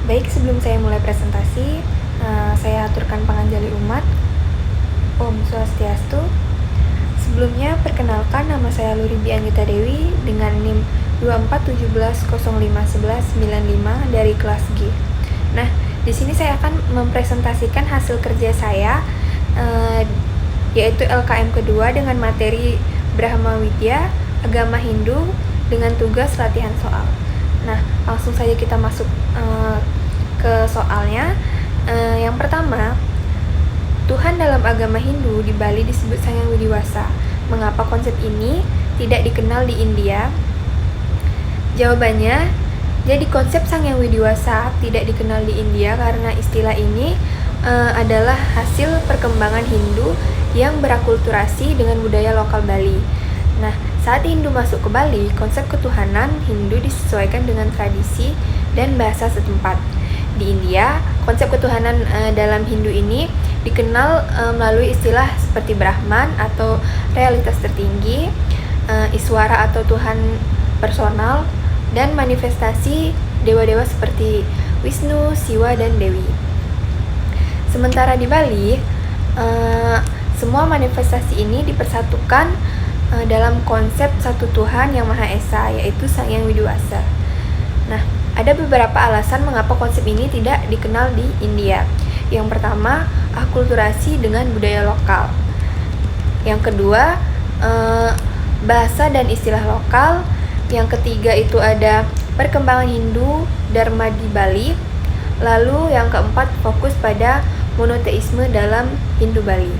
Baik, sebelum saya mulai presentasi, saya aturkan panganjali umat. Om Swastiastu. Sebelumnya, perkenalkan, nama saya Luribi Anggita Dewi dengan NIM 2417051195 dari kelas G. Nah, di sini saya akan mempresentasikan hasil kerja saya, yaitu LKM kedua dengan materi Brahma Widya, Agama Hindu dengan tugas latihan soal. Nah, langsung saja kita masuk ke soalnya. Yang pertama, Tuhan dalam agama Hindu di Bali disebut Sang Hyang Widiwasa. Mengapa konsep ini tidak dikenal di India? Jawabannya, jadi konsep Sang Hyang Widiwasa tidak dikenal di India karena istilah ini adalah hasil perkembangan Hindu yang berakulturasi dengan budaya lokal Bali. Nah, saat Hindu masuk ke Bali, konsep ketuhanan Hindu disesuaikan dengan tradisi dan bahasa setempat. Di India, konsep ketuhanan dalam Hindu ini dikenal melalui istilah seperti Brahman atau realitas tertinggi, Iswara atau Tuhan personal, dan manifestasi dewa-dewa seperti Wisnu, Siwa, dan Dewi. Sementara di Bali, semua manifestasi ini dipersatukan dalam konsep satu Tuhan yang Maha Esa, yaitu Sang Hyang Widiwasa. Nah, ada beberapa alasan mengapa konsep ini tidak dikenal di India. Yang pertama, akulturasi dengan budaya lokal. Yang kedua, bahasa dan istilah lokal. Yang ketiga itu ada perkembangan Hindu Dharma di Bali. Lalu yang keempat, fokus pada monoteisme dalam Hindu Bali.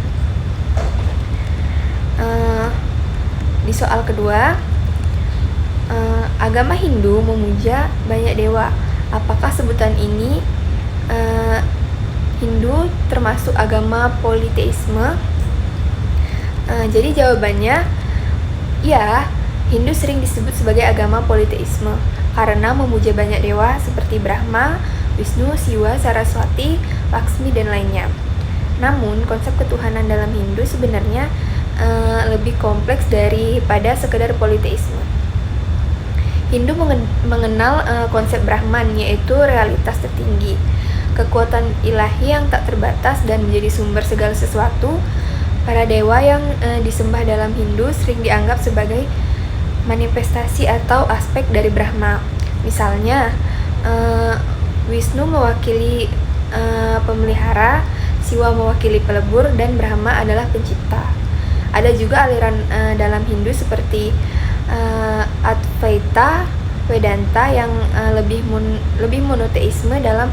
Di soal kedua, agama Hindu memuja banyak dewa. Apakah sebutan ini Hindu termasuk agama politeisme? Jadi jawabannya, ya, Hindu sering disebut sebagai agama politeisme karena memuja banyak dewa seperti Brahma, Wisnu, Siwa, Saraswati, Laksmi, dan lainnya. Namun, konsep ketuhanan dalam Hindu sebenarnya lebih kompleks daripada sekedar politeisme. Hindu mengenal konsep Brahman, yaitu realitas tertinggi, kekuatan ilahi yang tak terbatas dan menjadi sumber segala sesuatu. Para dewa yang disembah dalam Hindu sering dianggap sebagai manifestasi atau aspek dari Brahma. Misalnya, Wisnu mewakili pemelihara, Siwa mewakili pelebur, dan Brahma adalah pencipta. Ada juga aliran dalam Hindu seperti Advaita, Vedanta yang lebih monoteisme dalam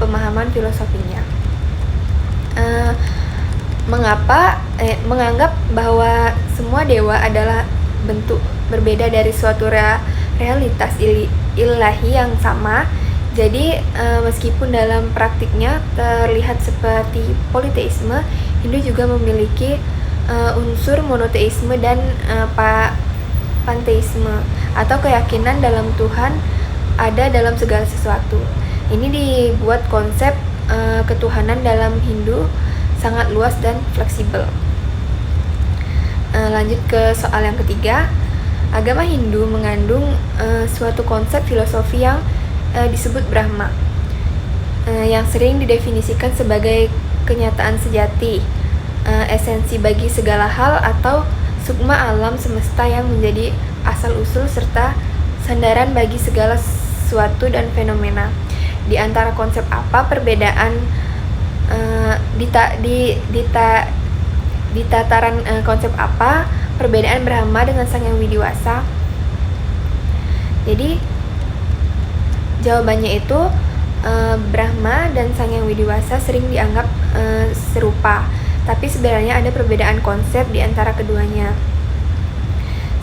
pemahaman filosofinya. Menganggap bahwa semua dewa adalah bentuk berbeda dari suatu realitas ilahi yang sama. Jadi meskipun dalam praktiknya terlihat seperti politeisme, Hindu juga memiliki unsur monoteisme dan panteisme atau keyakinan dalam Tuhan ada dalam segala sesuatu. Ini dibuat konsep ketuhanan dalam Hindu sangat luas dan fleksibel. Lanjut ke soal yang ketiga. Agama Hindu mengandung suatu konsep filosofi yang disebut Brahma, yang sering didefinisikan sebagai kenyataan sejati, esensi bagi segala hal atau sukma alam semesta yang menjadi asal-usul serta sandaran bagi segala sesuatu dan fenomena. Di antara konsep apa perbedaan di tataran konsep apa perbedaan Brahma dengan Sang Hyang Widiwasa? Jadi jawabannya itu Brahma dan Sang Hyang Widiwasa sering dianggap serupa, tapi sebenarnya ada perbedaan konsep di antara keduanya.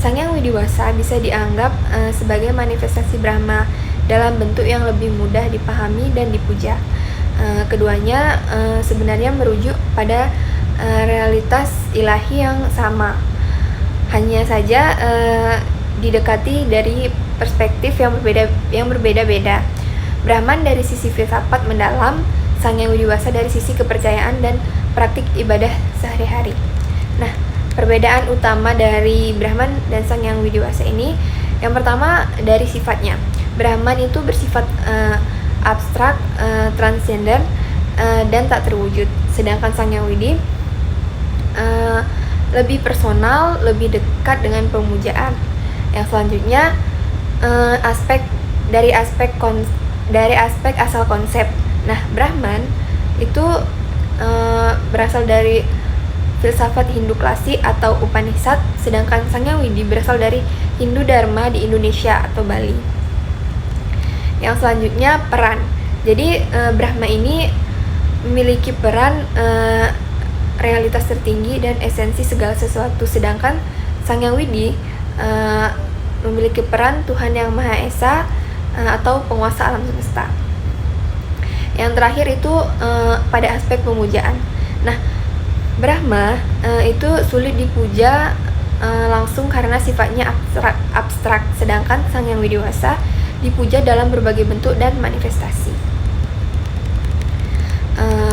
Sang Hyang Widiwasa bisa dianggap sebagai manifestasi Brahma dalam bentuk yang lebih mudah dipahami dan dipuja. Keduanya sebenarnya merujuk pada realitas ilahi yang sama, hanya saja didekati dari perspektif yang berbeda-beda. Brahman dari sisi filsafat mendalam, Sang Hyang Widiwasa dari sisi kepercayaan dan praktik ibadah sehari-hari. Nah, perbedaan utama dari Brahman dan Sang Hyang Widiwasa ini, yang pertama dari sifatnya. Brahman itu bersifat abstrak, transenden, dan tak terwujud. Sedangkan Sang Hyang Widi lebih personal, lebih dekat dengan pemujaan. Yang selanjutnya dari aspek asal konsep. Nah, Brahman itu berasal dari filsafat Hindu klasik atau Upanishad, sedangkan Sang Hyang Widi berasal dari Hindu Dharma di Indonesia atau Bali. Yang selanjutnya peran. Jadi Brahma ini memiliki peran realitas tertinggi dan esensi segala sesuatu, sedangkan Sang Hyang Widi memiliki peran Tuhan Yang Maha Esa atau penguasa alam semesta. Yang terakhir itu pada aspek pemujaan. Nah, Brahma itu sulit dipuja langsung karena sifatnya abstrak, sedangkan Sang Hyang Widiwasa dipuja dalam berbagai bentuk dan manifestasi.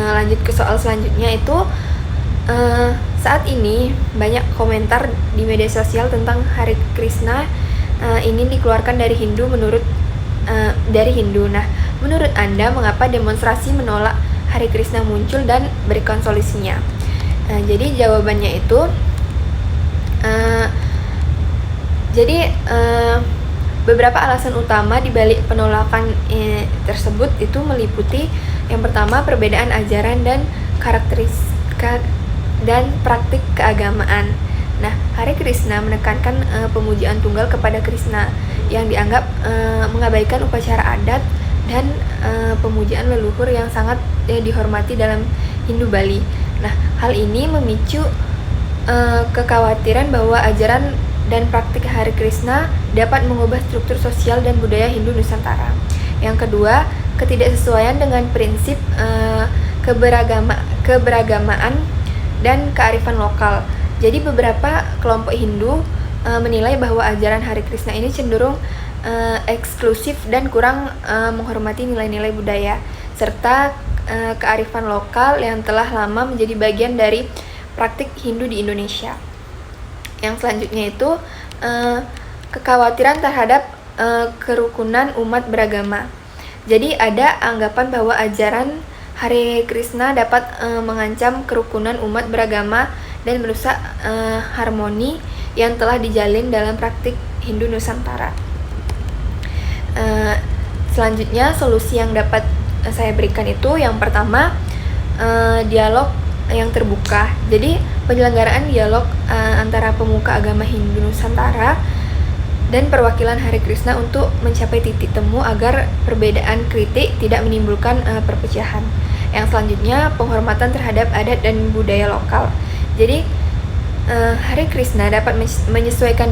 Lanjut ke soal selanjutnya itu saat ini banyak komentar di media sosial tentang Hare Krishna ingin dikeluarkan dari Hindu dari Hindu. Nah, menurut Anda mengapa demonstrasi menolak Hare Krishna muncul dan berikan solusinya? Jadi jawabannya itu beberapa alasan utama di balik penolakan tersebut itu meliputi yang pertama perbedaan ajaran dan karakteristik dan praktik keagamaan. Nah, Hare Krishna menekankan pemujaan tunggal kepada Krishna yang dianggap mengabaikan upacara adat dan pemujaan leluhur yang sangat dihormati dalam Hindu Bali. Nah, hal ini memicu kekhawatiran bahwa ajaran dan praktik Hare Krishna dapat mengubah struktur sosial dan budaya Hindu Nusantara. Yang kedua, ketidaksesuaian dengan prinsip keberagamaan dan kearifan lokal. Jadi beberapa kelompok Hindu menilai bahwa ajaran Hare Krishna ini cenderung eksklusif dan kurang menghormati nilai-nilai budaya serta kearifan lokal yang telah lama menjadi bagian dari praktik Hindu di Indonesia. Yang selanjutnya itu kekhawatiran terhadap kerukunan umat beragama. Jadi ada anggapan bahwa ajaran Hare Krishna dapat mengancam kerukunan umat beragama dan merusak harmoni yang telah dijalin dalam praktik Hindu Nusantara. Selanjutnya solusi yang dapat saya berikan itu yang pertama dialog yang terbuka. Jadi penyelenggaraan dialog antara pemuka agama Hindu Nusantara dan perwakilan Hare Krishna untuk mencapai titik temu agar perbedaan kritik tidak menimbulkan perpecahan. Yang selanjutnya penghormatan terhadap adat dan budaya lokal. Jadi Hare Krishna dapat menyesuaikan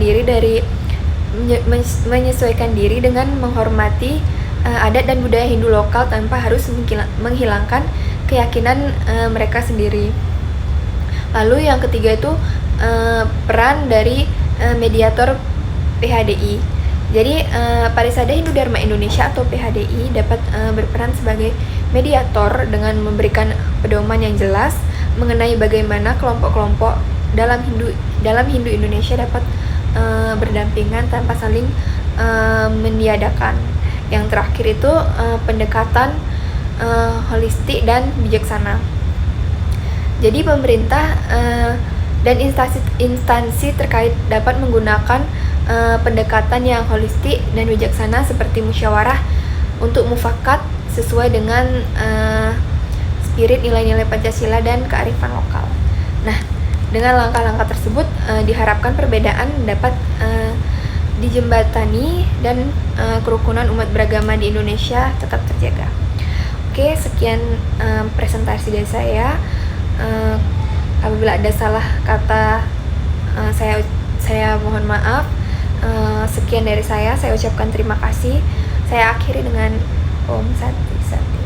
diri dengan menghormati adat dan budaya Hindu lokal tanpa harus menghilangkan keyakinan mereka sendiri. Lalu yang ketiga itu peran dari mediator PHDI. Jadi Parisada Hindu Dharma Indonesia atau PHDI dapat berperan sebagai mediator dengan memberikan pedoman yang jelas mengenai bagaimana kelompok-kelompok dalam Hindu Indonesia dapat berdampingan tanpa saling meniadakan. Yang terakhir itu pendekatan holistik dan bijaksana. Jadi pemerintah dan instansi terkait dapat menggunakan pendekatan yang holistik dan bijaksana seperti musyawarah untuk mufakat sesuai dengan spirit nilai-nilai Pancasila dan kearifan lokal. Nah, dengan langkah-langkah tersebut diharapkan perbedaan dapat dijembatani dan kerukunan umat beragama di Indonesia tetap terjaga. Oke, sekian presentasi dari saya. Apabila ada salah kata, saya mohon maaf. Sekian dari saya ucapkan terima kasih. Saya akhiri dengan Om Santi Santi.